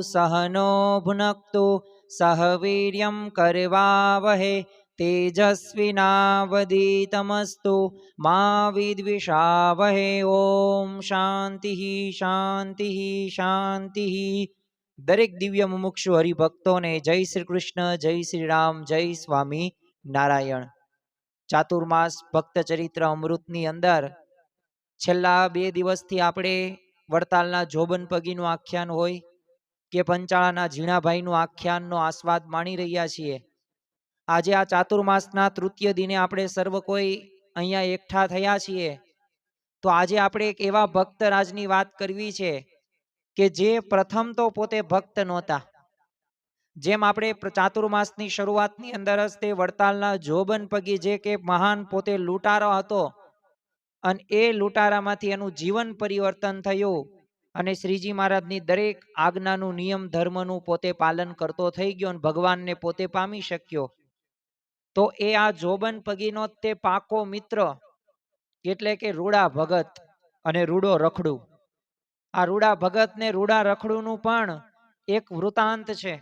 सहनो भुनक्तु सह वीर्यं करवावहे तेजस्विनावधीतमस्तु मा विद्विषावहे। ओम शांति शांति शांति। दरेक दिव्य मुमुक्षु हरिभक्तों ने जय श्री कृष्ण, जय श्री राम, जय स्वामी नारायण। चातुर्मास भक्त चरित्र अमृतनी अंदर छेल्ला 2 દિવસથી આપણે વડતાલના જોબન પગીનું આખ્યાન હોય કે પંચાળાના ઝીણાભાઈનું આખ્યાનનો આસ્વાદ માણી રહ્યા છીએ। આજે આ ચાતુર્માસના તૃતીય દિને આપણે સર્વ કોઈ અહીંયા એકઠા થયા છીએ। તો આજે આપણે એક એવા ભક્તરાજની વાત કરવી છે કે જે પ્રથમ તો પોતે ભક્ત નહોતા। જેમ આપણે ચાતુર્માસની શરૂઆતની અંદર જ તે વડતાલના જોબન પગી જે કે મહાન પોતે લૂંટારો હતો અને એ લૂંટારામાંથી એનું જીવન પરિવર્તન થયું અને શ્રીજી મહારાજની દરેક આજ્ઞાનું નિયમ ધર્મનું પોતે પાલન કરતો થઈ ગયો અને ભગવાનને પોતે પામી શક્યો। તો એ આ જોબન પગીનો તે પાકો મિત્ર એટલે કે રૂડા ભગત અને રૂડો રખડું। આ રૂડા ભગત ને રૂડા રખડુંનું પણ એક વૃતાંત છે।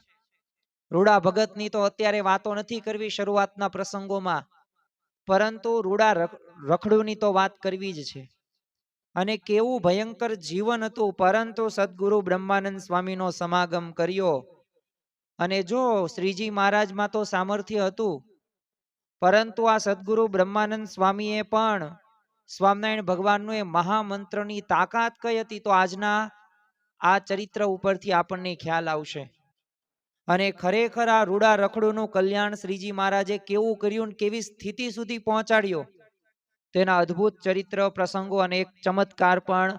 રૂડા ભગતની તો અત્યારે વાતો નથી કરવી શરૂઆતના પ્રસંગોમાં, પરંતુ રૂડા રખડુની તો વાત કરવી જ છે। અને કેવું ભયંકર જીવન હતું, પરંતુ સદગુરુ બ્રહ્માનંદ સ્વામીનો સમાગમ કર્યો અને જો શ્રીજી મહારાજમાં તો સામર્થ્ય હતું, પરંતુ આ સદગુરુ બ્રહ્માનંદ સ્વામીએ પણ સ્વામિનારાયણ ભગવાનનું એ મહામંત્રની તાકાત કઈ હતી તો આજના આ ચરિત્ર ઉપરથી આપણને ખ્યાલ આવશે। અને ખરેખર આ રૂડા રખડુનું કલ્યાણ શ્રીજી મહારાજે કેવું કર્યું ને કેવી સ્થિતિ સુધી પહોંચાડ્યો તેના અદ્ભુત ચરિત્ર પ્રસંગો અને એક ચમત્કાર પણ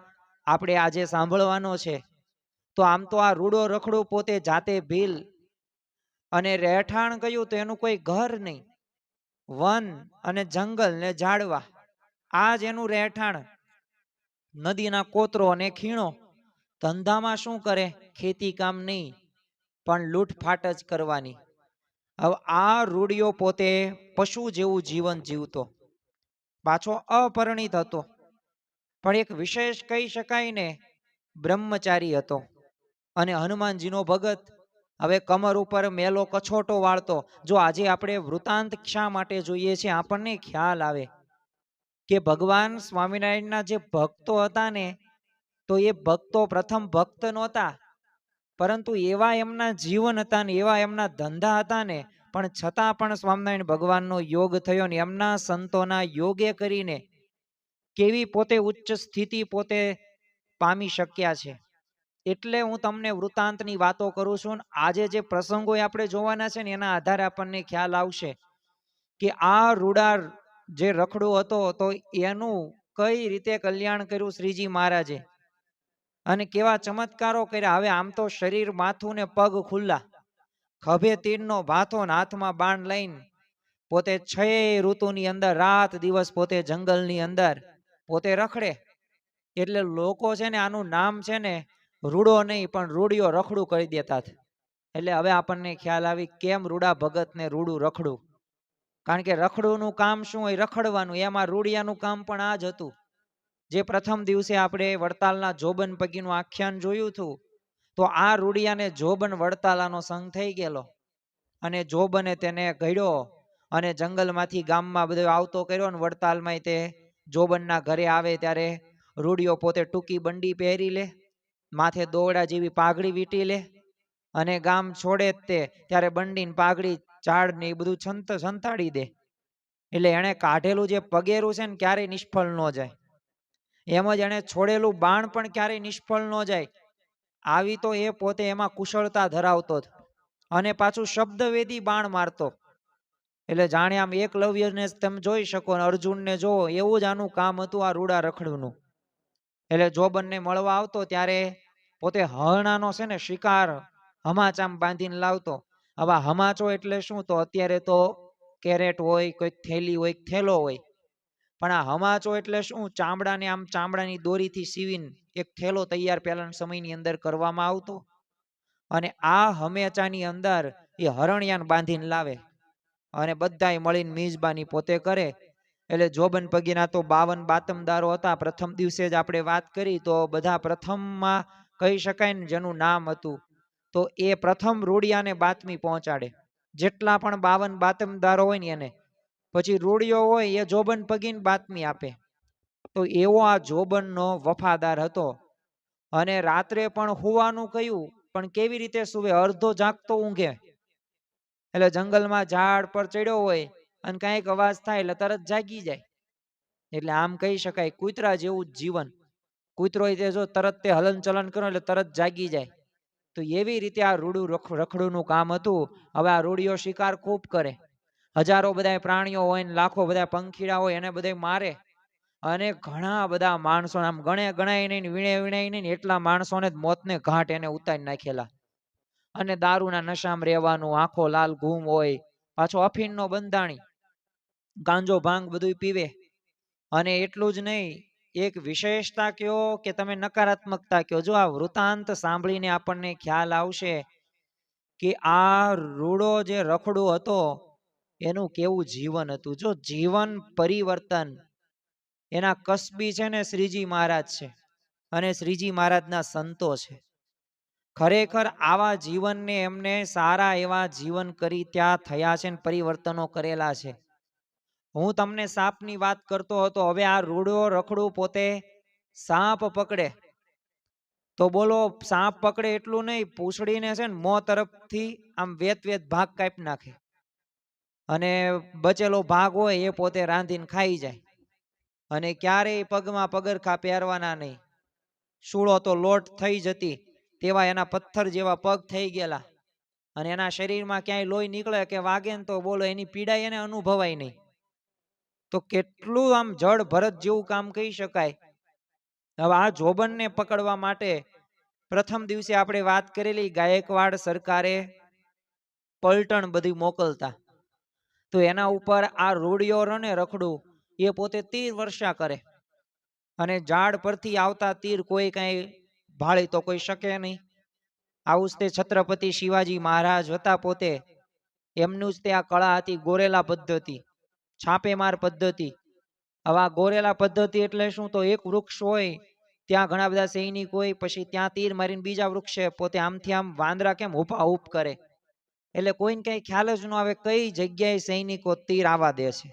આપણે આજે સાંભળવાનો છે। તો આમ તો આ રૂડો રખડું પોતે જાતે ભીલ અને રહેઠાણ ગયું તો એનું કોઈ ઘર નહીં, વન અને જંગલ ને ઝાડવા આ જ એનું રહેઠાણ। નદીના કોતરો અને ખીણો, ધંધામાં શું કરે, ખેતી કામ નહીં પણ લૂંટફાટ જ કરવાની। હવે આ રૂડિયો પોતે પશુ જેવું જીવન જીવતો, પાછો અપરિણિત હતો, પણ એક વિશેષ કહી શકાય ને બ્રહ્મચારી હતો અને હનુમાનજીનો ભગત। હવે કમર ઉપર મેલો કછોટો વાળતો। જો આજે આપણે વૃતાંત શા માટે જોઈએ છે, આપણને ખ્યાલ આવે કે ભગવાન સ્વામિનારાયણના જે ભક્તો હતા ને તો એ ભક્તો પ્રથમ ભક્ત નહોતા, પરંતુ એવા એમના જીવન હતા ને એવા એમના ધંધા હતા ને પણ છતાં પણ સ્વામિનારાયણ ભગવાનનો યોગ થયો ને એમના સંતોના યોગે કરીને કેવી પોતે ઉચ્ચ સ્થિતિ પોતે પામી શક્યા છે। એટલે હું તમને વૃતાંતની વાતો કરું છું। આજે જે પ્રસંગો આપણે જોવાના છે ને એના આધારે આપણને ખ્યાલ આવશે કે આ રૂડા જે રખડો હતો તો એનું કઈ રીતે કલ્યાણ કર્યું શ્રીજી મહારાજે અને કેવા ચમત્કારો કર્યા। હવે આમ તો શરીર માથું ને પગ ખુલ્લા, ખભે તીરનો ભાથો ને હાથમાં બાણ લઈને પોતે 6 ઋતુની અંદર રાત દિવસ પોતે જંગલની અંદર પોતે રખડે। એટલે લોકો છે ને આનું નામ છે ને રૂડો નહીં પણ રૂડિયો રખડું કરી દેતા। એટલે હવે આપણને ખ્યાલ આવી કેમ રૂડા ભગત ને રૂડું રખડું, કારણ કે રખડુંનું કામ શું હોય, રખડવાનું। એમાં રૂડિયાનું કામ પણ આ જ હતું। જે પ્રથમ દિવસે આપણે વડતાલના જોબન પગીનું આખ્યાન જોયું હતું તો આ રૂડિયાને જોબન વડતાલાનો સંગ થઈ ગયેલો અને જોબને તેને ઘડ્યો અને જંગલમાંથી ગામમાં બધો આવતો કર્યો ને વડતાલમાં તે જોબનના ઘરે આવે ત્યારે રૂડિયો પોતે ટૂંકી બંડી પહેરી લે, માથે દોરડા જેવી પાઘડી વીંટી લે અને ગામ છોડે જ તે ત્યારે બંડીને પાઘડી ઝાડ ને એ બધું સંતાડી દે। એટલે એને કાઢેલું જે પગેરું છે ને ક્યારેય નિષ્ફળ ન જાય, એમ જ એને છોડેલું બાણ પણ ક્યારેય નિષ્ફળ ન જાય। આવી તો એ પોતે એમાં કુશળતા ધરાવતો અને પાછું શબ્દવેદી બાણ મારતો। એટલે જાણે આમ એકલવ્યને તમે જોઈ શકો ને અર્જુનને જોવો એવું જ આનું કામ હતું આ રૂડા રખડુંનું। એટલે જોબનને મળવા આવતો ત્યારે પોતે હરણાનો છે ને શિકાર હમાચામ બાંધીને લાવતો। હવે હમાચો એટલે શું, તો અત્યારે તો કેરેટ હોય, કોઈ થેલી હોય, થેલો હોય, પણ આ હમાચો એટલે શું, ચામડાને આમ ચામડાની દોરીથી સીવીને એક થેલો તૈયાર પહેલાના સમયની અંદર કરવામાં આવતો અને આ હમેચાની અંદર એ હરણિયાને બાંધીને લાવે અને બધાય મળીને મીજબાની પોતે કરે। એટલે જોબન પગીના તો 52 બાતમદારો હતા। પ્રથમ દિવસે જ આપણે વાત કરી તો બધા પ્રથમમાં કહી શકાય ને જેનું નામ હતું તો એ પ્રથમ રૂડિયાને બાતમી પહોંચાડે, જેટલા પણ 52 બાતમદારો હોય ને એને. પછી રૂડિયો હોય એ જોબન પગીને બાતમી આપે. તો એવો આ જોબનનો વફાદાર હતો. અને રાત્રે પણ હુવાનું કહ્યું, પણ કેવી રીતે સુવે? અડધો જાગતો ઊંઘે. એટલે જંગલમાં ઝાડ પર ચડ્યો હોય અને કાંઈક અવાજ થાય એટલે તરત જાગી જાય. એટલે આમ કહી શકાય કૂતરા જેવું જ જીવન. કૂતરો જો તરત તે હલન ચલન કરો એટલે તરત જાગી જાય. તો એવી રીતે આ રૂડું રખડુંનું કામ હતું. હવે આ રૂડિયો શિકાર ખૂબ કરે. હજારો બધા પ્રાણીઓ હોય ને લાખો બધા પંખીડા હોય એને બધા મારે. અને ઘણા બધા માણસો આમ ગણાય નહીં, વીણાય નહીં, એટલા માણસોને જ મોતને ઘાટ એને ઉતારી નાખેલા. અને દારૂના નશામાં રહેવાનું, આંખો લાલ ઘૂમ હોય, પાછો અફીણનો બંધાણી, ગાંજો ભાંગ બધું પીવે. અને એટલું જ નહીં, એક વિશેષતા કયો કે તમે નકારાત્મકતા કયો, જો આ વૃતાંત સાંભળીને આપણને ખ્યાલ આવશે કે આ રૂડો જે રખડો હતો એનું કેવું જીવન હતું. જો જીવન પરિવર્તન એના કસબી છે ને શ્રીજી મહારાજ છે અને શ્રીજી મહારાજના સંતો છે. ખરેખર આવા જીવનને એમને સારા એવા જીવન કરી ત્યાં થયા છે ને પરિવર્તનો કરેલા છે. હું તમને સાપની વાત કરતો હતો. હવે આ રૂડો રખડું પોતે સાપ પકડે તો બોલો, સાપ પકડે એટલું નહીં, પૂંછડીને છે ને મોં તરફથી આમ વેત ભાગ કાપી નાખે. અને બચેલો ભાગ હોય એ પોતે રાંધીને ખાઈ જાય. અને ક્યારેય પગમાં પગરખા પહેરવાના નહીં. શૂળો તો લોટ થઈ જતી, તેવા એના પથ્થર જેવા પગ થઈ ગયેલા. અને એના શરીરમાં ક્યાંય લોહી નીકળે કે વાગે ને તો બોલો એની પીડા એને અનુભવાય નહીં. તો કેટલું આમ જળ ભરત જેવું કામ કહી શકાય. હવે આ જોબનને પકડવા માટે પ્રથમ દિવસે આપણે વાત કરેલી, ગાયકવાડ સરકારે પલટણ બધી મોકલતા. તો એના ઉપર આ રૂડિયો રને રખડું એ પોતે તીર વર્ષા કરે. અને ઝાડ પરથી આવતા તીર કોઈ કાંઈ ભાળી તો કોઈ શકે નહીં. આવું જ તે છત્રપતિ શિવાજી મહારાજ હતા પોતે, એમનું જ તે આ કળા હતી, ગોરેલા પદ્ધતિ, છાપેમાર પદ્ધતિ. હવે આ ગોરેલા પદ્ધતિ એટલે શું? તો એક વૃક્ષ હોય ત્યાં ઘણા બધા સૈનિક હોય, પછી ત્યાં તીર મારીને બીજા વૃક્ષે પોતે આમથી આમ વાંદરા કેમ ઊભા ઊભ કરે, એટલે કોઈને કઈ ખ્યાલ જ ન આવે કઈ જગ્યાએ સૈનિકો તીર આવવા દે છે.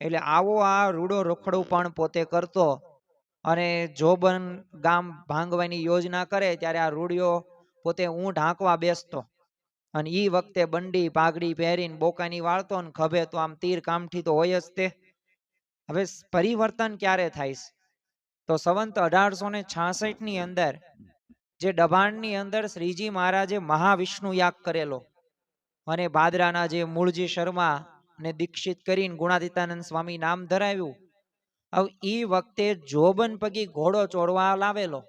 એટલે આવો આ રૂડો રખડું પણ પોતે કરતો. અને જોબન ગામ ભાંગવાની યોજના કરે ત્યારે આ રૂડિયો પોતે ઊંટ હાંકવા બેસતો. અને એ વખતે બંડી પાઘડી પહેરીને બોકાની વાળતો ને ખભે તો આમ તીર કામઠી તો હોય જ તે. હવે પરિવર્તન ક્યારે થાય? તો સંવંત 1866 ની અંદર જે ડભાણની અંદર શ્રીજી મહારાજે મહાવિષ્ણુ યાગ કરેલો અને ભાદરાના જે મૂળજી શર્મા ને દીક્ષિત કરીને ગુણાતીતાનંદ સ્વામી નામ ધરાવ્યું. હવે એ વખતે જોબન પગી ઘોડો ચોરવા લાવેલો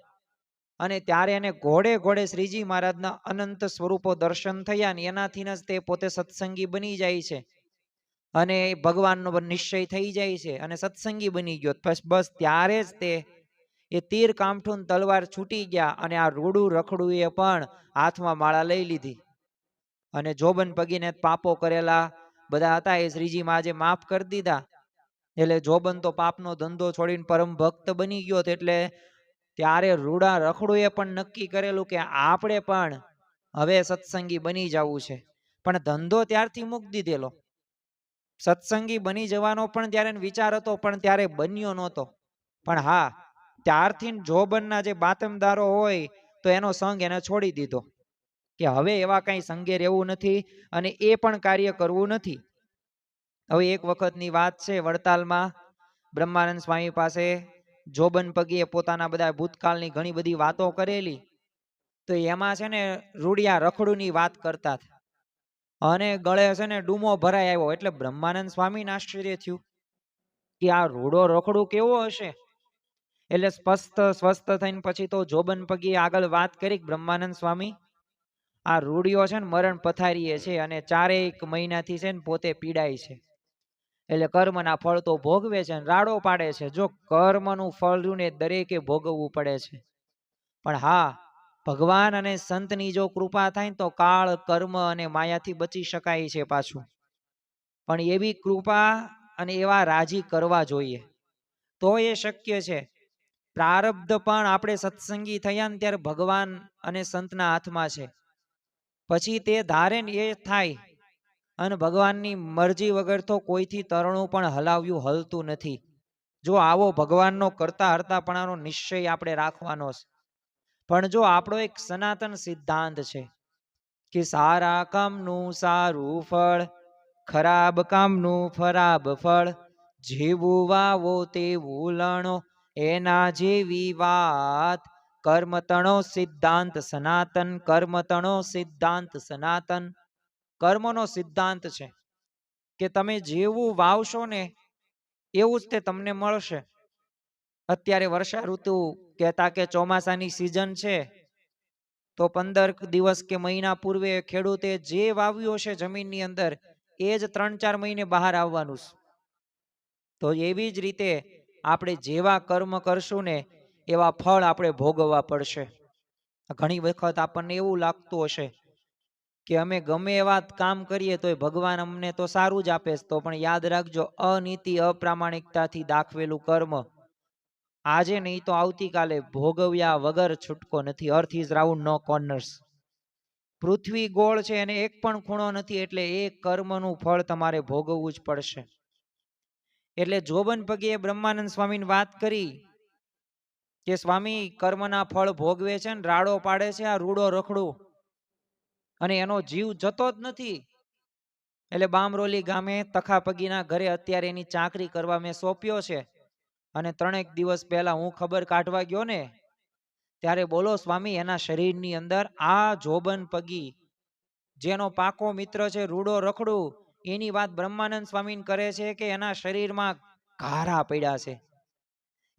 અને ત્યારે એને ઘોડે ઘોડે શ્રીજી મહારાજના અનંત સ્વરૂપો દર્શન થયા ને એનાથી જ તે પોતે સત્સંગી બની જાય છે અને ભગવાનનો નિશ્ચય થઈ જાય છે અને સત્સંગી બની ગયો. બસ ત્યારે જ તે એ તીર કામઠું તલવાર છૂટી ગયા અને આ રૂડું રખડું એ પણ હાથમાં માળા લઈ લીધી. અને જોબન પગીને પાપો કરેલા બધા હતા એ શ્રીજી મહારાજે માફ કરી દીધા. એટલે જોબન તો પાપનો ધંધો છોડીને પરમ ભક્ત બની ગયો. એટલે ત્યારે રૂડા રખડું એ પણ નક્કી કરેલું કે આપણે પણ હવે સત્સંગી બની જવું છે. પણ ધંધો ત્યારથી મૂકી દીધેલો. સત્સંગી બની જવાનો પણ ત્યારે વિચાર હતો, પણ ત્યારે બન્યો નહોતો. પણ હા, ત્યારથી જોબનના જે બાતમદારો હોય તો એનો સંગ એને છોડી દીધો કે હવે એવા કઈ સંગે રહેવું નથી અને એ પણ કાર્ય કરવું નથી. હવે એક વખતની વાત છે, વડતાલમાં બ્રહ્માનંદ સ્વામી પાસે જોબન પગીએ પોતાના બધા ભૂતકાળની ઘણી બધી વાતો કરેલી. તો એમાં છે ને રૂડિયા રખડુની વાત કરતા હતા અને ગળે છે ને ડૂમો ભરાઈ આવ્યો. એટલે બ્રહ્માનંદ સ્વામીને આશ્ચર્ય થયું કે આ રૂડો રખડું કેવો હશે. એટલે સ્વસ્થ થઈને પછી તો જોબન પગી આગળ વાત કરી બ્રહ્માનંદ સ્વામી આ રૂડિયો છે ને મરણ પથારીએ છે અને 4 મહિનાથી છે ને પોતે પીડાય છે. એટલે કર્મના ફળ તો ભોગવે છે, રાડો પાડે છે. જો કર્મનું ફળ રહ્યું ને દરેકે ભોગવવું પડે છે. પણ હા, ભગવાન અને સંતની જો કૃપા થાય તો કાળ, કર્મ અને માયાથી બચી શકાય છે પાછું. પણ એવી કૃપા અને એવા રાજી કરવા જોઈએ તો એ શક્ય છે. પ્રારબ્ધ પણ આપણે સત્સંગી થયા ને ત્યારે ભગવાન અને સંતના હાથમાં છે. પછી તે ધારે ને એ થાય. અને ભગવાનની મરજી વગર તો કોઈથી તરણું પણ હલાવ્યું હલતું નથી. જો આવો ભગવાનનો કરતા હરતાપણાનો નિશ્ચય આપણે રાખવાનો છે. પણ જો આપણો એક સનાતન સિદ્ધાંત છે કે સારા કામનું સારું ફળ, ખરાબ કામનું ખરાબ ફળ, જેવું વાવો તેવું લણો, એના જેવી વાત. કર્મતણો સિદ્ધાંત સનાતન, કર્મતણો સિદ્ધાંત સનાતન. કર્મનો સિદ્ધાંત છે કે તમે જેવું વાવશો ને એવું જ તે તમને મળશે. અત્યારે વર્ષા ઋતુ કહેતા કે ચોમાસાની સિઝન છે, તો 15 દિવસ કે મહિના પૂર્વે ખેડૂતે જે વાવ્યું હશે જમીનની અંદર એ જ 3-4 મહિને બહાર આવવાનું છે. તો એવી જ રીતે આપણે જેવા કર્મ કરશું ને એવા ફળ આપણે ભોગવવા પડશે. ઘણી વખત આપણને એવું લાગતું હશે કે અમે ગમે એવા કામ કરીએ તોય ભગવાન અમને તો સારું જ આપે, તો પણ યાદ રાખજો, અનીતિ અપ્રામાણિકતાથી દાખવેલું કર્મ આજે નહીં તો આવતીકાલે ભોગવ્યા વગર છૂટકો નથી. Earth is round, no corners. પૃથ્વી ગોળ છે અને એક પણ ખૂણો નથી, એટલે એ કર્મનું ફળ તમારે ભોગવવું જ પડશે. એટલે જોબન પગીએ બ્રહ્માનંદ સ્વામીની વાત કરી કે સ્વામી કર્મના ફળ ભોગવે છે ને રાડો પાડે છે આ રૂડો રખડું, અને એનો જીવ જતો જ નથી. એટલે બામરોલી ગામે તખાપગીના ઘરે અત્યારે એની ચાકરી કરવા મેં સોંપ્યો છે. અને 3 દિવસ પહેલા હું ખબર કાઢવા ગયો ને ત્યારે બોલો સ્વામી એના શરીરની અંદર આ જોબન પગી જેનો પાકો મિત્ર છે રૂડો રખડું, એની વાત બ્રહ્માનંદ સ્વામી કરે છે કે એના શરીરમાં ઘારા પડ્યા છે,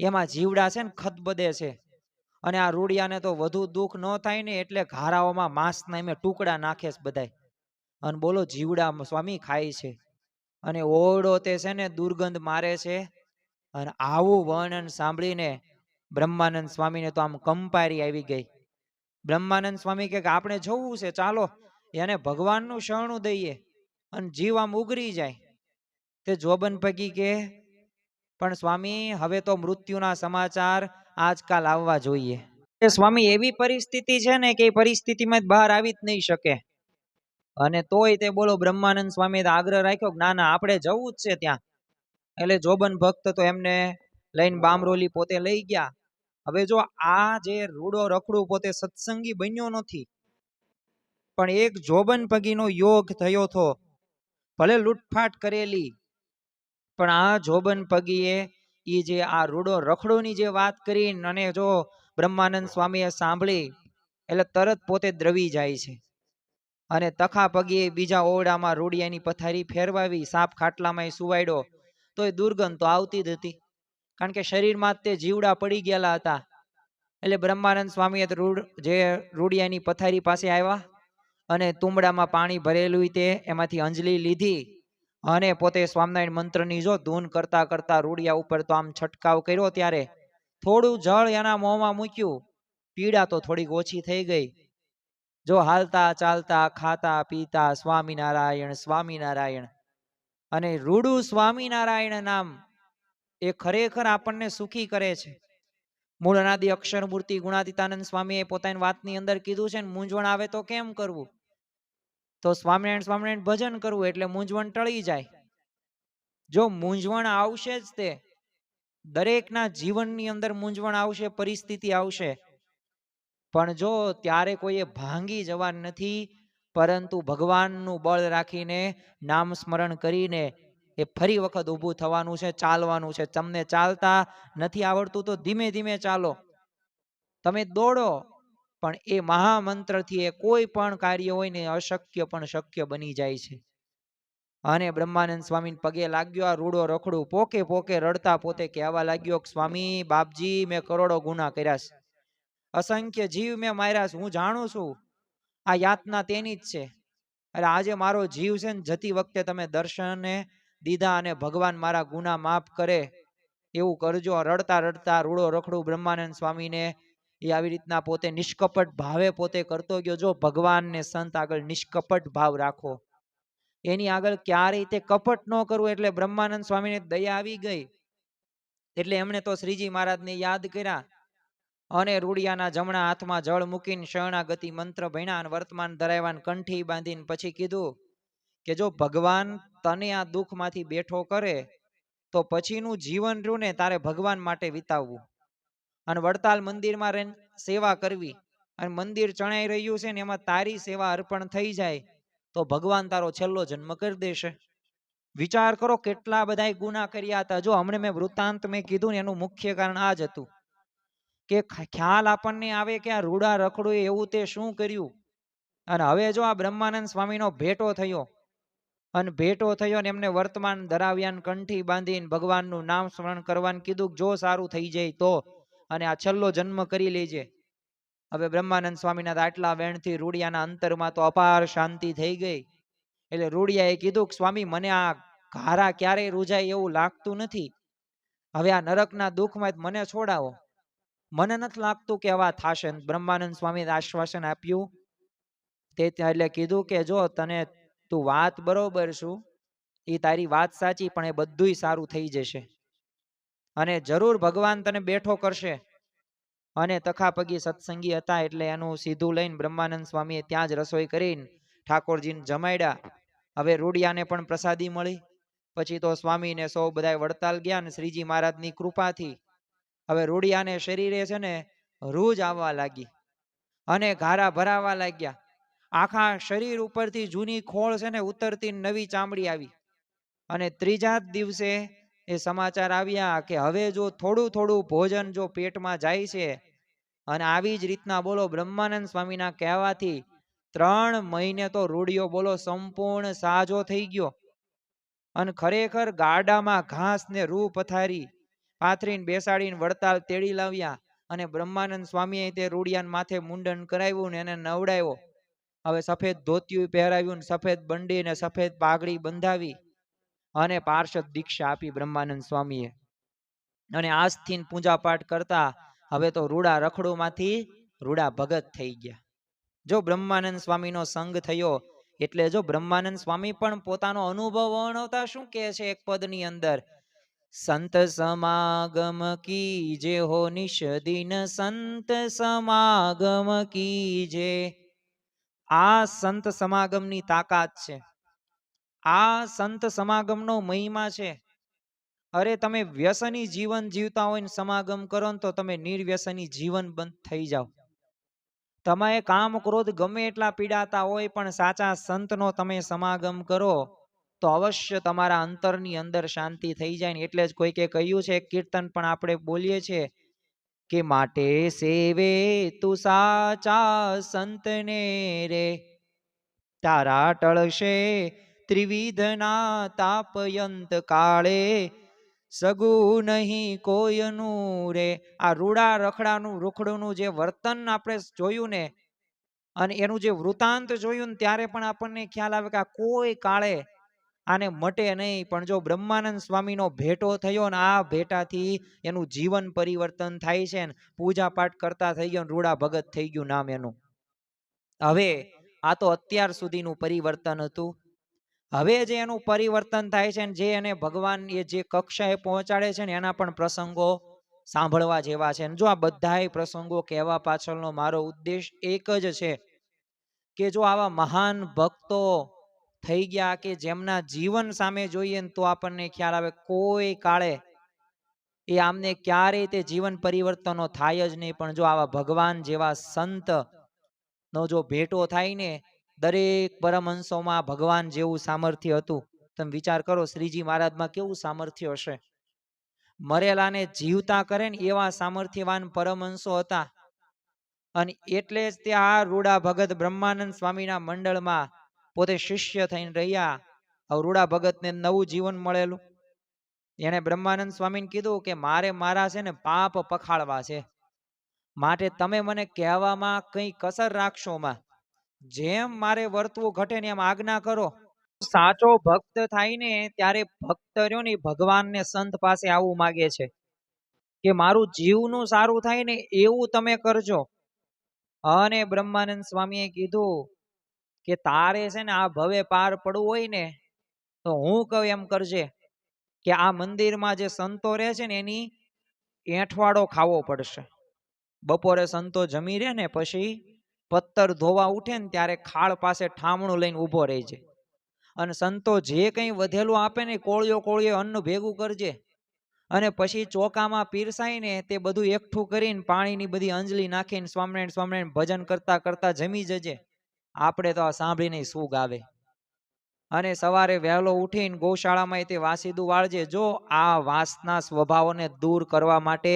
એમાં જીવડા છે ને ખદબદે છે. અને આ રૂડિયાને તો વધુ દુઃખ ન થાય ને એટલે ઘારાઓમાં માંસના એમે ટુકડા નાખે છે બધાય. અને બોલો જીવડા સ્વામી ખાય છે અને ઓરડો તે છે ને દુર્ગંધ મારે છે. અને આવું વર્ણન સાંભળીને બ્રહ્માનંદ સ્વામીને તો આમ કંપારી આવી ગઈ. બ્રહ્માનંદ સ્વામી કે આપણે જોવું છે, ચાલો એને ભગવાનનું શરણું દઈએ અને જીવ આમ ઉગરી જાય. તે જોબન પગી કે પણ સ્વામી હવે તો મૃત્યુના સમાચાર આજકાલ આવવા જોઈએ. સ્વામી એવી પરિસ્થિતિ છે ને કે પરિસ્થિતિમાં બહાર આવી જ નહીં શકે. અને તોય તે બોલો બ્રહ્માનંદ સ્વામીએ આગ્રહ રાખ્યો ના ના આપણે જવું જ છે ત્યાં. એટલે જોબન ભક્ત તો એમને લઈને બામરોલી પોતે લઈ ગયા. હવે જો આ જે રૂડો રખડું પોતે સત્સંગી બન્યો નથી, પણ એક જોબન પગીનો યોગ થયો હતો. ભલે લૂંટફાટ કરેલી, પણ આ જોબન પગીએ એ જે આ રૂડો રખડોની જે વાત કરી અને જો બ્રહ્માનંદ સ્વામીએ સાંભળી એટલે તરત પોતે દ્રવી જાય છે. અને તખા પગીએ બીજા ઓરડામાં રૂડિયાની પથારી ફેરવાવી, સાપ ખાટલામાં સુવાડ્યો, તો એ દુર્ગંધ તો આવતી જ હતી, કારણ કે શરીરમાં તે જીવડા પડી ગયેલા હતા. એટલે બ્રહ્માનંદ સ્વામીએ જે રૂડિયાની પથારી પાસે આવ્યા અને તુંબડામાં પાણી ભરેલું તે એમાંથી અંજલી લીધી અને પોતે સ્વામિનારાયણ મંત્રની જો ધૂન કરતા કરતા રૂડિયા ઉપર તો આમ છંટકાવ કર્યો. ત્યારે થોડું જળ એના મોંમાં મૂક્યું, પીડા તો થોડીક ઓછી થઈ ગઈ. જો હાલતા ચાલતા ખાતા પીતા સ્વામિનારાયણ સ્વામિનારાયણ, અને રૂડું સ્વામિનારાયણ નામ એ ખરેખર આપણને સુખી કરે છે. મૂળ અનાદિ અક્ષર મૂર્તિ ગુણાતીતાનંદ સ્વામીએ પોતાની વાતની અંદર કીધું છે ને, મૂંઝવણ આવે તો કેમ કરવું? તો સ્વામિનારાયણ સ્વામિનારાયણ ભજન કરવું એટલે મૂંઝવણ ટળી જાય. જો મૂંઝવણ આવશે જ, તે દરેકના જીવનની અંદર મૂંઝવણ આવશે, પરિસ્થિતિ આવશે, પણ જો ત્યારે કોઈએ ભાંગી જવાનું નથી, પરંતુ ભગવાનનું બળ રાખીને નામ સ્મરણ કરીને એ ફરી વખત ઊભું થવાનું છે, ચાલવાનું છે. તમને ચાલતા નથી આવડતું તો ધીમે ધીમે ચાલો, તમે દોડો, પણ એ મહામંત્રથી એ કોઈ પણ કાર્ય હોય ને અશક્ય પણ શક્ય બની જાય છે. અને બ્રહ્માનંદ સ્વામીને પગે લાગ્યો આ રૂડો રખડું, પોકે પોકે રડતા પોતે કહેવા લાગ્યો, સ્વામી બાપજી મેં કરોડો ગુના કર્યા છે, અસંખ્ય જીવ મેં માર્યા છે, હું જાણું છું આ યાતના તેની જ છે. એટલે આજે મારો જીવ છે ને જતી વખતે તમે દર્શને દીધા અને ભગવાન મારા ગુના માફ કરે એવું કરજો. રડતા રડતા રૂડો રખડું બ્રહ્માનંદ સ્વામીને એ આવી રીતના પોતે નિષ્કપટ ભાવે પોતે કરતો ગયો. જો ભગવાન ને સંત આગળ નિષ્કપટ ભાવ રાખો, એની આગળ ક્યારેય તે કપટ ન કરવું. એટલે બ્રહ્માનંદ સ્વામીને દયા આવી ગઈ, એટલે એમણે તો શ્રીજી મહારાજને યાદ કર્યા અને રૂડિયાના જમણા હાથમાં જળ મૂકીને શરણાગતિ મંત્ર ભણ્યા અને વર્તમાન ધરાવ્યા કંઠી બાંધીને પછી કીધું કે જો ભગવાન તને આ દુઃખમાંથી બેઠો કરે તો પછીનું જીવન રહ્યું ને તારે ભગવાન માટે વિતાવવું અને વડતાલ મંદિરમાં રહીને સેવા કરવી અને મંદિર ચણાઈ રહ્યું છે ને એમાં તારી સેવા અર્પણ થઈ જાય તો ભગવાન તારો છેલ્લો જન્મ કરી દેશે. વિચાર કરો કેટલા બધા ગુના કર્યા હતા. જો હમણાં મેં વૃત્તાંત મેં કીધું ને એનું મુખ્ય કારણ આ જ હતું કે ખ્યાલ આપણને આવે કે આ રૂડા રખડું એવું તે શું કર્યું. અને હવે જો આ બ્રહ્માનંદ સ્વામીનો ભેટો થયો અને ભેટો થયો ને એમને વર્તમાન ધરાવ્યાન કંઠી બાંધીને ભગવાનનું નામ સ્મરણ કરવાનું કીધું જો સારું થઈ જાય તો અને આ છેલ્લો જન્મ કરી લેજે. હવે બ્રહ્માનંદ સ્વામીના આટલા વેણથી રૂડિયાના અંતરમાં તો અપાર શાંતિ થઈ ગઈ. એટલે રૂડિયાએ કીધું કે સ્વામી મને આ ઘારા ક્યારેય રૂજાય એવું લાગતું નથી. હવે આ નરકના દુઃખમાં મને છોડાવો. મને નથી લાગતું કે આવા થાશે. બ્રહ્માનંદ સ્વામીએ આશ્વાસન આપ્યું. તે એટલે કીધું કે જો તને તું વાત બરોબર છું એ તારી વાત સાચી પણ એ બધુંય સારું થઈ જશે અને જરૂર ભગવાન તને બેઠો કરશે. અને તખાપગી સત્સંગી હતા એટલે એનું સીધું લઈને બ્રહ્માનંદ સ્વામીએ ત્યાં જ રસોઈ કરીને ઠાકોરજીને જમાડ્યા. હવે રૂડિયાને પણ પ્રસાદી મળી. પછી તો સ્વામીને સૌ બધા વડતાલ ગયા ને શ્રીજી મહારાજની કૃપાથી હવે રૂડિયાને શરીરે છે ને રૂજ આવવા લાગી અને ઘારા ભરાવા લાગ્યા. આખા શરીર ઉપરથી જૂની ખોળ છે ને ઉતરતી નવી ચામડી આવી. અને ત્રીજા જ દિવસે એ સમાચાર આવ્યા કે હવે જો થોડું થોડું ભોજન જો પેટમાં જાય છે અને આવી જ રીતના બોલો બ્રહ્માનંદ સ્વામીના કહેવાથી 3 મહિને તો રૂડિયો બોલો સંપૂર્ણ સાજો થઈ ગયો. અને ખરેખર ગાડામાં ઘાસ ને રૂ પથારી પાથરીને બેસાડીને વડતાલ તેડી લાવ્યા અને બ્રહ્માનંદ સ્વામીએ તે રૂડિયાન માથે મુંડન કરાવ્યું ને એને નવડાવ્યો. હવે સફેદ ધોતિયું પહેરાવ્યું, સફેદ બંડી ને સફેદ પાઘડી બંધાવી અને પાર્ષદ દીક્ષા આપી બ્રહ્માનંદ સ્વામીએ. અને આજથી પૂજા પાઠ કરતા હવે તો રૂડા રખડુમાંથી રૂડા ભગત થઈ ગયા. જો બ્રહ્માનંદ સ્વામીનો સંગ થયો એટલે જો બ્રહ્માનંદ સ્વામી પણ પોતાનો અનુભવ વર્ણવતા શું કહે છે એક પદની અંદર, સંત સમાગમ કીજે હો નિશ દિન સંત સમાગમ કીજે. આ સંત સમાગમની તાકાત છે. આ સંત સમાગમનો મહિમા છે. અરે તમે વ્યસની જીવન જીવતા હોય ને સમાગમ કરો ને તો તમે નિર્વ્યસની જીવન બંધ થઈ જાઓ. તમે કામ ક્રોધ ગમે એટલા પીડાતા હોય પણ સાચા સંતનો તમે સમાગમ કરો તો અવશ્ય તમારા અંતરની અંદર શાંતિ થઈ જાય ને. એટલે જ કોઈકે કહ્યું છે કીર્તન પણ આપણે બોલીએ છીએ કે માટે સેવે તું સાચા સંતને રે તારા ટળશે ત્રિવિધના તાપયંત કાળે સગું નહીં કોઈનું રે. આ રૂડા રખડાનું રૂખડુંનું જે વર્તન આપણે જોયું ને અને એનું જે વૃતાંત જોયું ને ત્યારે પણ આપણને ખ્યાલ આવે કે આ કોઈ કાળે આને મટે નહીં. પણ જો બ્રહ્માનંદ સ્વામીનો ભેટો થયો ને આ ભેટાથી એનું જીવન પરિવર્તન થાય છે ને પૂજા પાઠ કરતા થઈ ગયો, રૂડા ભગત થઈ ગયું નામ એનું. હવે આ તો અત્યાર સુધીનું પરિવર્તન હતું. હવે જે એનું પરિવર્તન થાય છે ને જે એને ભગવાન એ જે કક્ષાએ પહોંચાડે છે ને એના પણ પ્રસંગો સાંભળવા જેવા છે. જો આ બધાય પ્રસંગો કહેવા પાછળનો મારો ઉદ્દેશ એક જ છે કે જો આવા મહાન ભક્તો થઈ ગયા કે જેમના જીવન સામે જોઈએ ને તો આપણને ખ્યાલ આવે કોઈ કાળે એ આમને ક્યારેય તે જીવન પરિવર્તનો થાય જ નહીં. પણ જો આવા ભગવાન જેવા સંત નો જો ભેટો થાય ને દરેક પરમહંસોમાં ભગવાન જેવું સામર્થ્ય હતું. તમે વિચાર કરો શ્રીજી મહારાજમાં કેવું સામર્થ્ય હશે. મરેલાને જીવતા કરે ને એવા સામર્થ્યવાન પરમહંસો હતા. અને એટલે જ તે આ રૂડા ભગત બ્રહ્માનંદ સ્વામીના મંડળમાં પોતે શિષ્ય થઈને રહ્યા. હવે રૂડા ભગતને નવું જીવન મળેલું. એને બ્રહ્માનંદ સ્વામીને કીધું કે મારે મારા છે ને પાપ પખાળવા છે, માટે તમે મને કહેવામાં કઈ કસર રાખશો માં, જેમ મારે વર્તવું ઘટે ને એમ આજ્ઞા કરો. સાચો ભક્ત થાય ને ત્યારે ભક્ત રહ્યો ને ભગવાનને સંત પાસે આવવું માગે છે કે મારું જીવનું સારું થાય ને એવું તમે કરજો. અને બ્રહ્માનંદ સ્વામીએ કીધું કે તારે છે ને આ ભવે પાર પડવું હોય ને તો હું કહું એમ કરજે કે આ મંદિરમાં જે સંતો રહે છે ને એની એઠવાડો ખાવો પડશે. બપોરે સંતો જમી રહે ને પછી પત્તર ધોવા ઉઠે ને ત્યારે ખાળ પાસે ઠામણું લઈને ઊભો રહે છે અને સંતો જે કંઈ વધેલું આપે ને કોળિયો અન્ન ભેગું કરજે અને પછી ચોકામાં પીરસાય ને તે બધું એકઠું કરીને પાણીની બધી અંજલી નાખીને સ્વામિનારાયણ સ્વામિનારાયણ ભજન કરતા કરતા જમી જજે. આપણે તો આ સાંભળીને સૂગ આવે. અને સવારે વહેલો ઉઠીને ગૌશાળામાં તે વાસીદું વાળજે. જો આ વાસના સ્વભાવોને દૂર કરવા માટે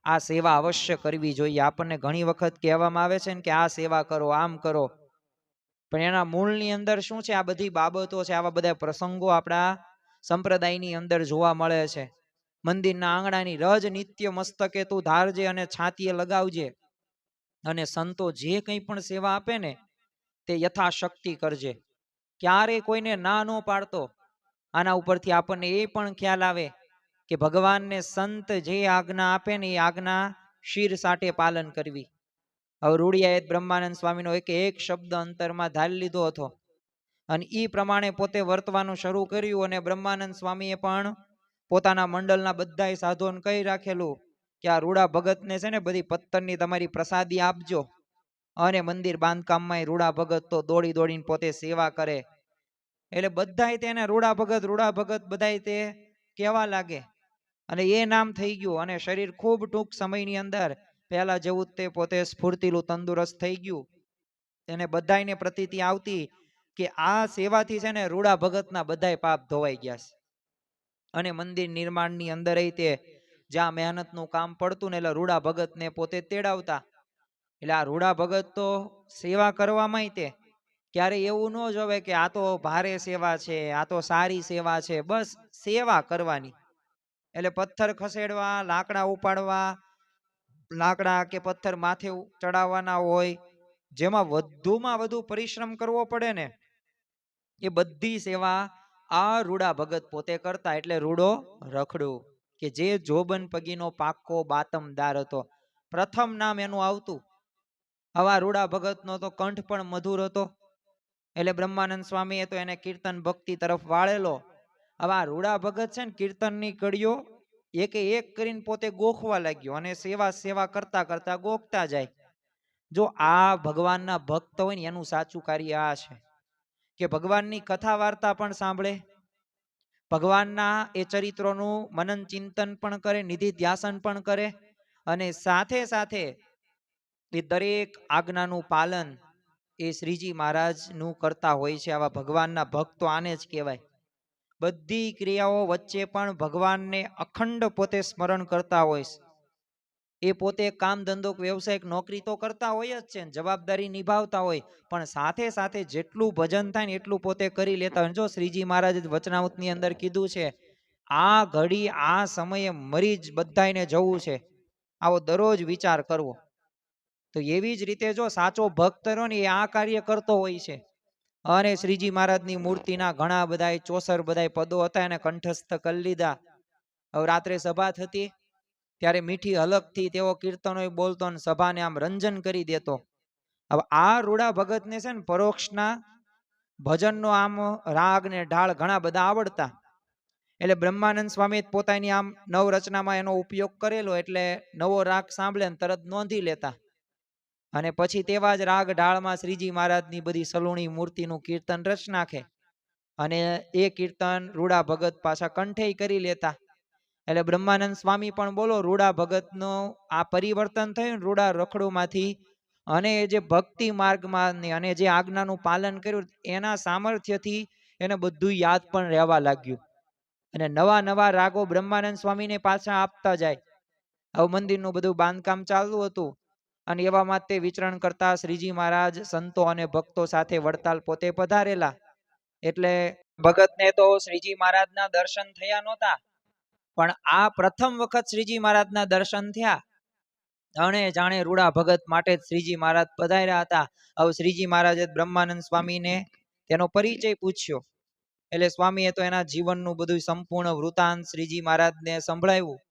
આ સેવા અવશ્ય કરવી જોઈએ. આપણને ઘણી વખત કહેવામાં આવે છે ને કે આ સેવા કરો, આમ કરો, પણ એના મૂળની અંદર શું છે? આ બધી બાબતો છે, આવા બધા પ્રસંગો આપણા સંપ્રદાયની અંદર જોવા મળે છે. મંદિરના આંગણાની રજ નિત્ય મસ્તકે તું ધારજે અને છાતીએ લગાવજે. અને સંતો જે કંઈ પણ સેવા આપે ને તે યથાશક્તિ કરજે. ક્યારે કોઈને ના ન પાડતો. આના ઉપરથી આપણને એ પણ ખ્યાલ આવે કે ભગવાનને સંત જે આજ્ઞા આપે ને એ આજ્ઞા શિર સાટે પાલન કરવી. હવે રૂડિયાએ બ્રહ્માનંદ સ્વામીનો એક શબ્દ અંતરમાં ધારી લીધો હતો અને એ પ્રમાણે પોતે વર્તવાનું શરૂ કર્યું. અને બ્રહ્માનંદ સ્વામીએ પણ પોતાના મંડળના બધાય સાધુઓને કહી રાખેલું કે આ રૂડા ભગતને છે ને બધી પત્તરની તમારી પ્રસાદી આપજો. અને મંદિર બાંધકામમાં રૂડા ભગત તો દોડી દોડીને પોતે સેવા કરે. એટલે બધાય તેને રૂડા ભગત બધાય તે કહેવા લાગે અને એ નામ થઈ ગયું. અને શરીર ખૂબ ટૂંક સમયની અંદર પહેલા જેવું તે પોતે સ્ફૂર્તિલું તંદુરસ્ત થઈ ગયું. એને બધાયને પ્રતીતિ આવતી કે આ સેવાથી છે ને રૂડા ભગતના બધાય પાપ ધોવાઈ ગયા છે. અને મંદિર નિર્માણની અંદર તે જ્યાં મહેનતનું કામ પડતું ને એટલે રૂડા ભગતને પોતે તેડાવતા. એટલે આ રૂડા ભગત તો સેવા કરવામાં તે ક્યારે એવું ન જોવે કે આ તો ભારે સેવા છે, આ તો સારી સેવા છે, બસ સેવા કરવાની. એટલે પથ્થર ખસેડવા, લાકડા ઉપાડવા, લાકડા કે પથ્થર માથે ચડાવવાના હોય, જેમાં વધુમાં વધુ પરિશ્રમ કરવો પડે ને એ બધી સેવા આ રૂડા ભગત પોતે કરતા. એટલે રૂડો રખડું કે જે જોબન પગીનો પાકો બાતમદાર હતો. પ્રથમ નામ એનું આવતું. આવા રૂડા ભગતનો તો કંઠ પણ મધુર હતો. એટલે બ્રહ્માનંદ સ્વામીએ તો એને કીર્તન ભક્તિ તરફ વાળેલો. આવા રૂડા ભગત છે ને કીર્તનની કડીઓ એક એક કરીને પોતે ગોખવા લાગ્યો અને સેવા કરતા કરતા ગોખતા જાય. જો આ ભગવાનના ભક્ત હોય ને એનું સાચું કાર્ય આ છે કે ભગવાનની કથા વાર્તા પણ સાંભળે, ભગવાનના એ ચરિત્રોનું મનન ચિંતન પણ કરે, નિધિ ધ્યાસન પણ કરે અને સાથે સાથે એ દરેક આજ્ઞાનું પાલન એ શ્રીજી મહારાજનું કરતા હોય છે. આવા ભગવાનના ભક્તો આને જ કહેવાય. બધી ક્રિયાઓ વચ્ચે પણ ભગવાનને અખંડ પોતે સ્મરણ કરતા હોય છે. એ પોતે કામ ધંધો વ્યવસાયિક નોકરી તો કરતા હોય જ છે, જવાબદારી નિભાવતા હોય, પણ સાથે સાથે જેટલું ભજન થાય ને એટલું પોતે કરી લેતા હોય. જો શ્રીજી મહારાજ વચનામૃતની અંદર કીધું છે આ ઘડી આ સમયે મરી જ બધાને જવું છે, આવો દરરોજ વિચાર કરવો. તો એવી જ રીતે જો સાચો ભક્ત રહ્યો ને એ આ કાર્ય કરતો હોય છે. અને શ્રીજી મહારાજની મૂર્તિના ઘણા બધા 64 બધા પદો હતા એને કંઠસ્થ કરી લીધા. હવે રાત્રે સભા થતી ત્યારે મીઠી હલકથી તેઓ કીર્તનો બોલતો અને સભાને આમ રંજન કરી દેતો. હવે આ રૂડા ભગતને છે ને પરોક્ષના ભજનનો આમ રાગ ને ઢાળ ઘણા બધા આવડતા. એટલે બ્રહ્માનંદ સ્વામી પોતાની આમ નવરચનામાં એનો ઉપયોગ કરેલો. એટલે નવો રાગ સાંભળે ને તરત નોંધી લેતા અને પછી તેવા જ રાગ ઢાળમાં શ્રીજી મહારાજની બધી સલુણી મૂર્તિનું કીર્તન રચ નાખે અને એ કીર્તન રૂડા ભગત પાછા કંઠેય કરી લેતા. એટલે બ્રહ્માનંદ સ્વામી પણ બોલો રૂડા ભગતનો આ પરિવર્તન થયું રૂડા રખડુમાંથી અને એ જે ભક્તિ માર્ગમાં અને જે આજ્ઞાનું પાલન કર્યું એના સામર્થ્યથી એને બધું યાદ પણ રહેવા લાગ્યું અને નવા નવા રાગો બ્રહ્માનંદ સ્વામીને પાછા આપતા જાય. હવે મંદિરનું બધું બાંધકામ ચાલુ હતું અને એવામાં તે વિચરણ કરતા શ્રીજી મહારાજ સંતો અને ભક્તો સાથે વડતાલ પોતે પધારેલા. એટલે ભગતને તો શ્રીજી મહારાજના દર્શન થયા નહોતા, પણ આ પ્રથમ વખત શ્રીજી મહારાજના દર્શન થયા. જાણે જાણે રૂડા ભગત માટે શ્રીજી મહારાજ પધાર્યા હતા. હવે શ્રીજી મહારાજે બ્રહ્માનંદ સ્વામીને તેનો પરિચય પૂછ્યો. એટલે સ્વામીએ તો એના જીવનનું બધું સંપૂર્ણ વૃતાંત શ્રીજી મહારાજને સંભળાવ્યું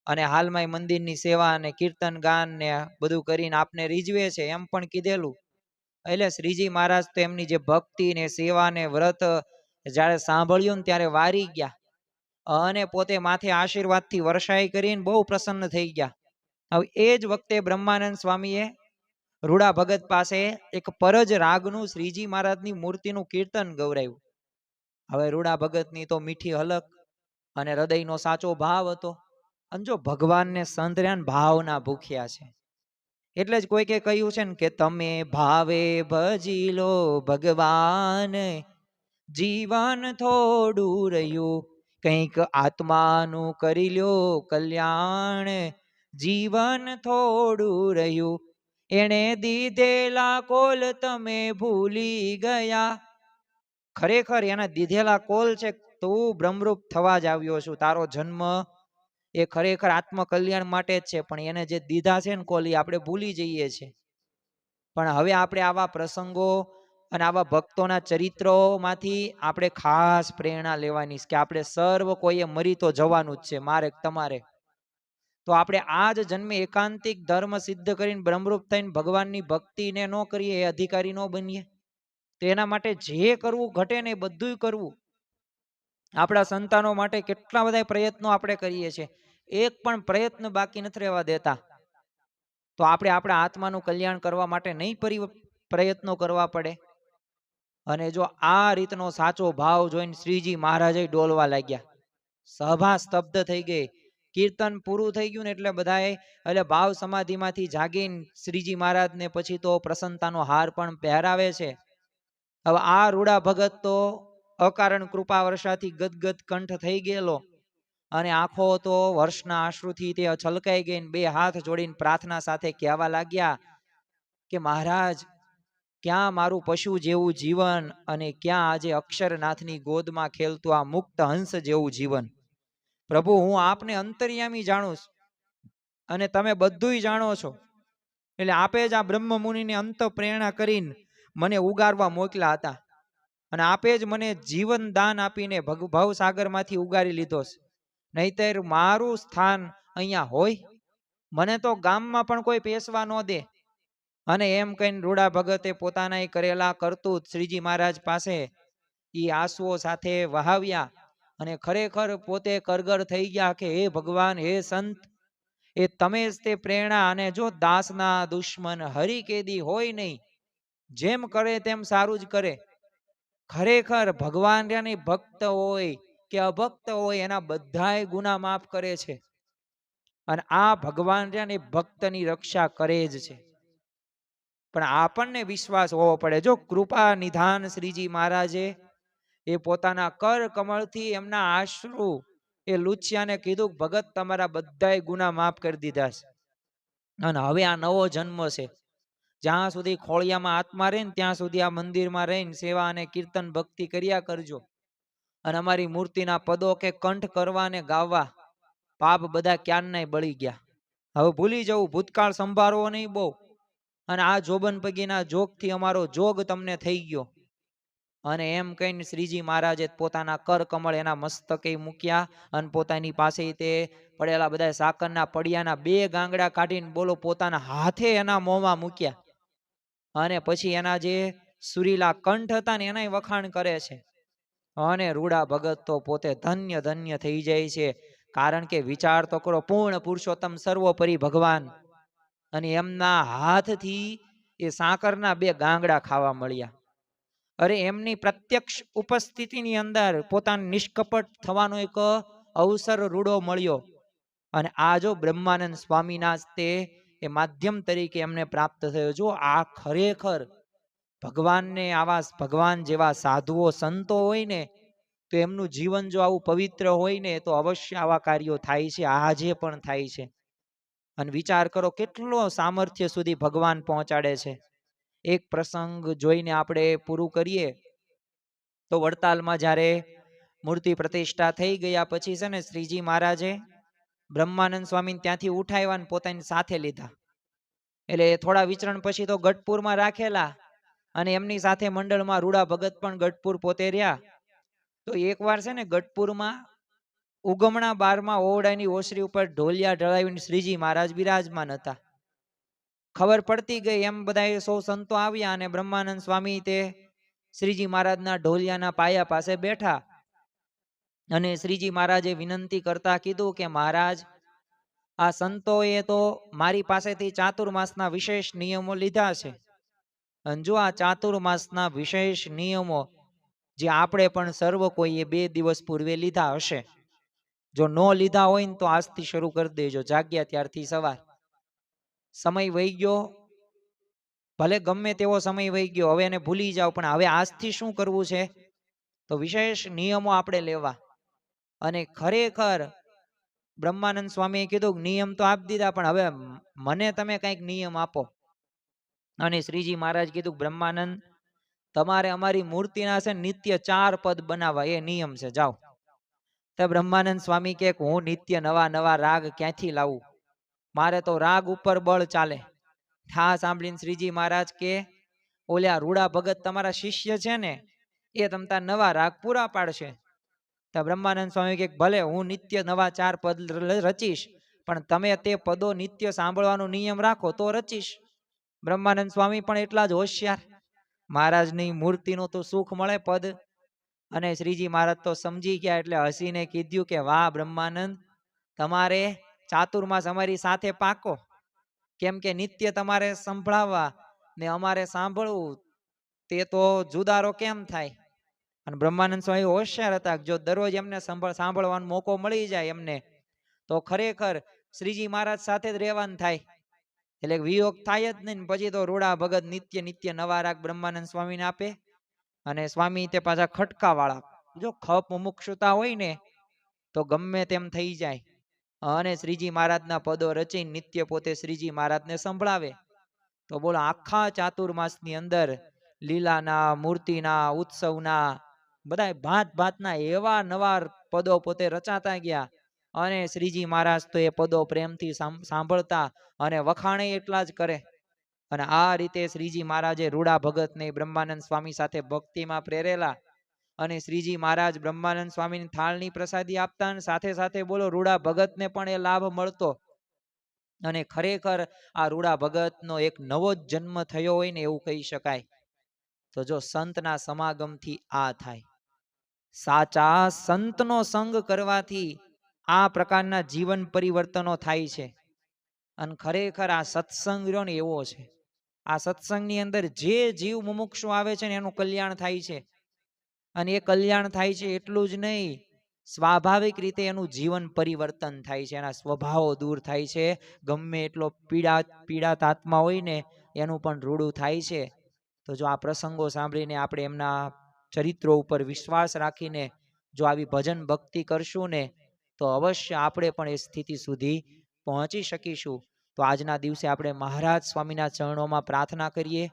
અને હાલમાં મંદિરની સેવા અને કીર્તન ગાન ને બધું કરીને આપને રીઝવે છે એમ પણ કીધેલું. એટલે શ્રીજી મહારાજ તો એમની જે ભક્તિ ને સેવા ને વ્રત જ્યારે સાંભળ્યું ને ત્યારે વારી ગયા અને પોતે માથે આશીર્વાદથી વર્ષાઈ કરીને બહુ પ્રસન્ન થઈ ગયા હવે એ જ વખતે બ્રહ્માનંદ સ્વામીએ રૂડા ભગત પાસે એક પરજ રાગનું શ્રીજી મહારાજની મૂર્તિનું કીર્તન ગવરાયું. હવે રૂડા ભગતની તો મીઠી હલક અને હૃદયનો સાચો ભાવ હતો. અને જો ભગવાનને સંત રહ્યા ભાવના ભૂખ્યા છે, એટલે જ કોઈકે કહ્યું છે ને કે તમે ભાવે ભજી લો ભગવાન, જીવન થોડું રહ્યું, કંઈક આત્માનું કરી લ્યો કલ્યાણ, જીવન થોડું રહ્યું, એણે દીધેલા કોલ તમે ભૂલી ગયા. ખરેખર એના દીધેલા કોલ છે, તું બ્રહ્મરૂપ થવા જ આવ્યો છું, તારો જન્મ એ ખરેખર આત્મકલ્યાણ માટે જ છે, પણ એને જે દીધા છે ને કોલ એ આપણે ભૂલી જઈએ છીએ. પણ હવે આપણે આવા પ્રસંગો અને આવા ભક્તોના ચરિત્રોમાંથી આપણે ખાસ પ્રેરણા લેવાની છે કે આપણે સર્વ કોઈએ મરી તો જવાનું જ છે, મારે તમારે. તો આપણે આ જ જન્મે એકાંતિક ધર્મ સિદ્ધ કરીને બ્રહ્મરૂપ થઈને ભગવાનની ભક્તિને ન કરીએ, એ અધિકારી ન બનીએ. તો એના માટે જે કરવું ઘટે ને એ બધું કરવું. આપણા સંતાનો માટે કેટલા બધા પ્રયત્નો આપણે કરીએ છીએ, એક પણ પ્રયત્ન બાકી નથી રહેવા દેતા. તો આપણે આપણા આત્માનું કલ્યાણ કરવા માટે નહીં પ્રયત્નો કરવા પડે. અને જો આ રીતનો સાચો ભાવ જોઈને શ્રીજી મહારાજે ડોલવા લાગ્યા, સભા સ્તબ્ધ થઈ ગઈ. કીર્તન પૂરું થઈ ગયું ને એટલે બધાએ એટલે ભાવ સમાધિમાંથી જાગીને શ્રીજી મહારાજને પછી તો પ્રસન્નતાનો હાર પણ પહેરાવે છે. હવે આ રૂડા ભગત તો અકારણ કૃપા વર્ષાથી ગદગદ કંઠ થઈ ગયેલો અને આંખો તો વર્ષના આંસુથી તે છલકાઈ ગઈ. બે હાથ જોડીને પ્રાર્થના સાથે કહેવા લાગ્યા કે મહારાજ, ક્યાં મારું પશુ જેવું જીવન અને ક્યાં આજે અક્ષરનાથની ગોદમાં ખેલતું આ મુક્ત હંસ જેવું જીવન. પ્રભુ, હું આપને અંતર્યામી જાણું છું અને તમે બધુંય જાણો છો, એટલે આપે જ આ બ્રહ્મ મુનિને અંત પ્રેરણા કરીને મને ઉગારવા મોકલા હતા અને આપે જ મને જીવન દાન આપીને ભવસાગરમાંથી ઉગારી લીધો છે. નહીતર મારું સ્થાન અહીંયા હોય, મને તો ગામમાં પણ કોઈ પેશવા ન દે. અને એમ કહીને રૂડા ભગતે પોતાના કરેલા કરતૂત શ્રીજી મહારાજ પાસે એ આંસુઓ સાથે વહાવ્યા અને ખરેખર પોતે કરગર થઈ ગયા કે હે ભગવાન, હે સંત, એ તમે જ તે પ્રેરણા. અને જો દાસના દુશ્મન હરિ કેદી હોય નહીં, જેમ કરે તેમ સારું જ કરે. ખરેખર ભગવાન ની ભક્ત હોય કે અભક્ત હોય, એના બધાય ગુના માફ કરે છે. અને આ ભગવાન ની ભક્તની રક્ષા કરે જ છે. પણ આપણને વિશ્વાસ હોવો પડે. જો કૃપા નિધાન શ્રીજી મહારાજે એ પોતાના કર કમળથી એમના આશરુ એ લુચ્યાને કીધું, ભગત તમારા બધાય ગુના માફ કરી દીધા છે અને હવે આ નવો જન્મ છે. જ્યાં સુધી ખોળિયામાં આત્મા રહે ને ત્યાં સુધી આ મંદિરમાં રહીને સેવા અને કીર્તન ભક્તિ કર્યા કરજો. અને અમારી મૂર્તિના પદો કે કંઠ કરવા ને ગાવા, પાપ બધા ક્યારના બળી ગયા. હવે ભૂલી જવું, ભૂતકાળ સંભાળવો નહીં બહુ. અને આ જોબન પગીના જોગથી અમારો જોગ તમને થઈ ગયો. અને એમ કહીને શ્રીજી મહારાજે પોતાના કર કમળ એના મસ્તકે મૂક્યા અને પોતાની પાસે તે પડેલા બધા સાકરના પડિયાના 2 ગાંગડા કાઢીને બોલો પોતાના હાથે એના મોંમાં મૂક્યા. અને પછી એના જે સુરીલા કંઠ હતા ને એનાય વખાણ કરે છે. અને રૂડા ભગત તો પોતે ધન્ય ધન્ય થઈ જાય છે. કારણ કે વિચાર તો કરો, પૂર્ણ પુરુષોત્તમ સર્વોપરી ભગવાન, અને એમના હાથથી એ સાકરના 2 ગાંગડા ખાવા મળ્યા. અરે એમની પ્રત્યક્ષ ઉપસ્થિતિની અંદર પોતાના નિષ્કપટ થવાનો એક અવસર રૂડો મળ્યો. અને આ જો બ્રહ્માનંદ સ્વામીના તે એ માધ્યમ તરીકે એમને પ્રાપ્ત થયો. જો આ ખરેખર ભગવાનને આવા ભગવાન જેવા સાધુઓ સંતો હોય ને, તો એમનું જીવન જો આવું પવિત્ર હોય ને, તો અવશ્ય આવા કાર્યો થાય છે, આજે પણ થાય છે. અને વિચાર કરો કેટલો સામર્થ્ય સુધી ભગવાન પહોંચાડે છે. એક પ્રસંગ જોઈને આપણે પૂરું કરીએ તો વડતાલમાં જ્યારે મૂર્તિ પ્રતિષ્ઠા થઈ ગયા પછી છે ને, શ્રીજી મહારાજે બ્રહ્માનંદ સ્વામીને ત્યાંથી ઉઠાવ્યા અને પોતાની સાથે લીધા. એટલે થોડા વિચરણ પછી તો ગઢપુરમાં રાખેલા અને એમની સાથે મંડળમાં રૂડા ભગત પણ ગઢપુર પોતે રહ્યા. તો એકવાર છે ને ગઢપુરમાં ઉગમણા 12માં ઓરડાની ઓસરી ઉપર ઢોલિયા ઢળાવીને શ્રીજી મહારાજ બિરાજમાન હતા. ખબર પડતી ગઈ એમ બધા સૌ સંતો આવ્યા અને બ્રહ્માનંદ સ્વામી તે શ્રીજી મહારાજના ઢોલિયાના પાયા પાસે બેઠા. અને શ્રીજી મહારાજે વિનંતી કરતા કીધું કે મહારાજ, આ સંતોએ તો મારી પાસેથી ચાતુર્માસના વિશેષ નિયમો લીધા છે, અને જો આ ચાતુર્માસના વિશેષ નિયમો જે આપણે પણ સર્વ કોઈએ 2 દિવસ પૂર્વે લીધા હશે, જો ન લીધા હોય ને તો આજથી શરૂ કરી દેજો, જાગ્યા ત્યારથી સવાર. સમય વહી ગયો, ભલે ગમે તેવો સમય વહી ગયો, હવે એને ભૂલી જાઓ, પણ હવે આજથી શું કરવું છે, તો વિશેષ નિયમો આપણે લેવા. અને ખરેખર બ્રહ્માનંદ સ્વામીએ કીધું નિયમ તો આપી દીધા, પણ હવે મને તમે કંઈક નિયમ આપો. અને શ્રીજી મહારાજ કીધું બ્રહ્માનંદ, તમારે અમારી મૂર્તિના છે નિત્ય 4 પદ બનાવવા, એ નિયમ છે, જાઓ. તો બ્રહ્માનંદ સ્વામી કે હું નિત્ય નવા નવા રાગ ક્યાંથી લાવું, મારે તો રાગ ઉપર બળ ચાલે. હા સાંભળીને શ્રીજી મહારાજ કે ઓલ્યા રૂડા ભગત તમારા શિષ્ય છે ને, એ તમતા નવા રાગ પૂરા પાડશે. તો બ્રહ્માનંદ સ્વામી કે ભલે હું નિત્ય નવા 4 પદ રચીશ, પણ તમે તે પદો નિત્ય સાંભળવાનો નિયમ રાખો તો રચીશ. બ્રહ્માનંદ સ્વામી પણ એટલા જ હોશિયાર, મહારાજની મૂર્તિનું તો સુખ મળે પદ. અને શ્રીજી મહારાજ તો સમજી ગયા, એટલે હસીને કીધું કે વાહ બ્રહ્માનંદ, તમારે ચાતુર્માસ અમારી સાથે પાકો, કેમ કે નિત્ય તમારે સંભળાવવા ને અમારે સાંભળવું, તે તો જુદારો કેમ થાય. અને બ્રહ્માનંદ સ્વામી હોશિયાર હતા, જો દરરોજ એમને સાંભળવાનો મોકો મળી જાય એમને, તો ખરેખર શ્રીજી મહારાજ સાથે જ રહેવાનું થાય, એટલે વિયોગ થાય જ નહીં. પછી તો રૂડા ભગત નિત્ય નિત્ય નવા રાગ બ્રહ્માનંદ સ્વામીને આપે. અને સ્વામી તે પાછા ખટકા વાળા, જો ખપ મુમુક્ષુતા હોય ને તો ગમે તેમ થઈ જાય. અને શ્રીજી મહારાજના પદો રચી નિત્ય પોતે શ્રીજી મહારાજને સંભળાવે. તો બોલો આખા ચાતુર્માસની અંદર લીલાના, મૂર્તિના, ઉત્સવના બધા ભાત ભાતના એવા નવા પદો પોતે રચાતા ગયા. અને શ્રીજી મહારાજ તો એ પદો પ્રેમથી સાંભળતા અને વખાણે એટલા જ કરે. અને આ રીતે શ્રીજી મહારાજે રૂડા ભગતને બ્રહ્માનંદ સ્વામી સાથે ભક્તિમાં પ્રેરેલા. અને શ્રીજી મહારાજ બ્રહ્માનંદ સ્વામીની થાળની પ્રસાદી આપતા, અને સાથે સાથે બોલો રૂડા ભગતને પણ એ લાભ મળતો. અને ખરેખર આ રૂડા ભગતનો એક નવો જ જન્મ થયો હોય ને એવું કહી શકાય. તો જો સંતના સમાગમથી આ થાય, સાચા સંતનો સંગ કરવાથી આ પ્રકારના જીવન પરિવર્તનો થાય છે. અને ખરેખર આ સત્સંગ રહ્યો ને એવો છે, આ સત્સંગની અંદર જે જીવ મુમુક્ષુ આવે છે ને એનું કલ્યાણ થાય છે. અને એ કલ્યાણ થાય છે એટલું જ નહીં, સ્વાભાવિક રીતે એનું જીવન પરિવર્તન થાય છે, એના સ્વભાવો દૂર થાય છે. ગમે એટલો પીડાત આત્મા હોય ને એનું પણ રૂડું થાય છે. તો જો આ પ્રસંગો સાંભળીને આપણે એમના ચરિત્રો ઉપર વિશ્વાસ રાખીને જો આવી ભજન ભક્તિ કરશું ને, તો અવશ્ય આપણે પણ એ સ્થિતિ સુધી પહોંચી શકીશું. તો આજના દિવસે આપણે મહારાજ સ્વામીના ચરણોમાં પ્રાર્થના કરીએ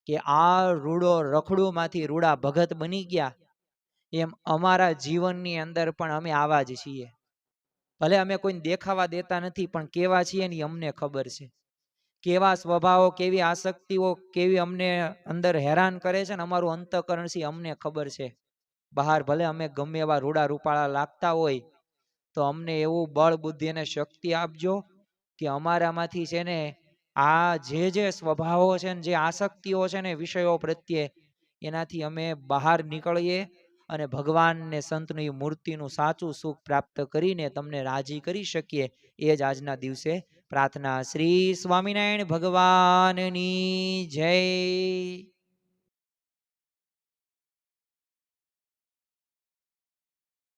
કે આ રૂડો રખડુમાંથી રૂડા ભગત બની ગયા, એમ અમારા જીવનની અંદર પણ અમે આવા જ છીએ. ભલે અમે કોઈને દેખાવા દેતા નથી, પણ કેવા છીએ ને અમને ખબર છે. કેવા સ્વભાવો, કેવી આસક્તિઓ, કેવી અમને અંદર હેરાન કરે છે ને અમારું અંતઃકરણ છે અમને ખબર છે. બહાર ભલે અમે ગમે એવા રૂડા રૂપાળા લાગતા હોય, તો અમને એવું બળ બુદ્ધિ અને શક્તિ આપજો કે અમારામાંથી છે ને આ જે સ્વભાવો છે ને જે આસક્તિઓ છે ને વિષયો પ્રત્યે, એનાથી અમે બહાર નીકળીએ અને ભગવાન ને સંતની મૂર્તિનું સાચું સુખ પ્રાપ્ત કરીને તમને રાજી કરી શકીએ. એ જ આજના દિવસે પ્રાર્થના. શ્રી સ્વામિનારાયણ ભગવાનની જય.